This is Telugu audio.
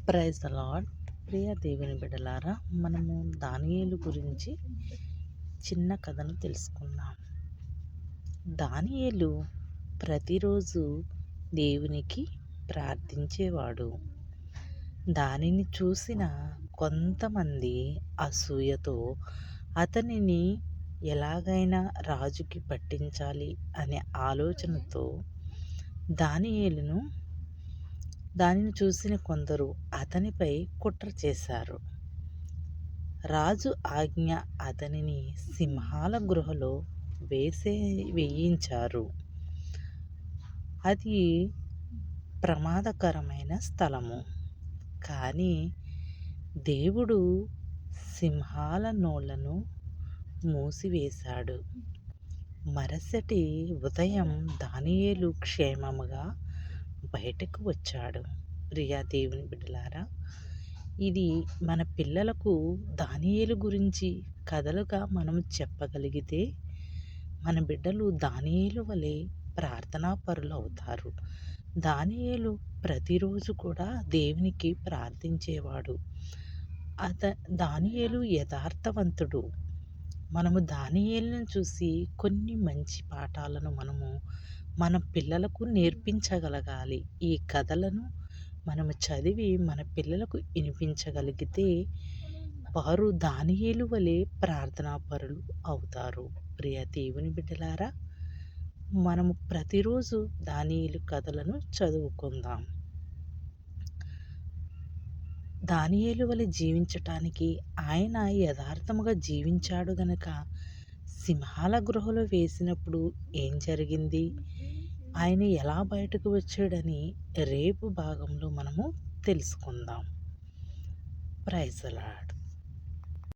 Praise the lord. ప్రియ దేవుని బిడ్డలారా, మనము దానియేలు గురించి చిన్న కథను తెలుసుకుందాం. దానియేలు ప్రతిరోజు దేవునికి ప్రార్థించేవాడు. దానిని చూసిన కొంతమంది అసూయతో అతనిని ఎలాగైనా రాజుకి పట్టించాలి అనే ఆలోచనతో దానిని చూసిన కొందరు అతనిపై కుట్ర చేశారు. రాజు ఆజ్ఞ అతనిని సింహాల గుహలో వేయించారు. అది ప్రమాదకరమైన స్థలము. కానీ దేవుడు సింహాల నోళ్లను మూసివేశాడు. మరుసటి ఉదయం దానియేలు క్షేమముగా బయటకు వచ్చాడు. ప్రియా దేవుని బిడ్డలారా, ఇది మన పిల్లలకు దానియేలు గురించి కథలుగా మనం చెప్పగలిగితే మన బిడ్డలు దానియేలు వలె ప్రార్థనాపరులు అవుతారు. దానియేలు ప్రతిరోజు కూడా దేవునికి ప్రార్థించేవాడు. దానియేలు యథార్థవంతుడు. మనము దానియేలును చూసి కొన్ని మంచి పాఠాలను మన పిల్లలకు నేర్పించగలగాలి. ఈ కథలను మనము చదివి మన పిల్లలకు వినిపించగలిగితే వారు దానియేలు వలె ప్రార్థనాపరులు అవుతారు. ప్రియ దేవుని బిడ్డలారా, మనము ప్రతిరోజు దానియేలు కథలను చదువుకుందాం. దానియేలు వలె జీవించటానికి ఆయన యథార్థముగా జీవించాడు గనక సింహాల గృహలో వేసినప్పుడు ఏం జరిగింది, ఆయన ఎలా బయటకు వచ్చాడని రేపు భాగంలో మనము తెలుసుకుందాం. Praise the lord.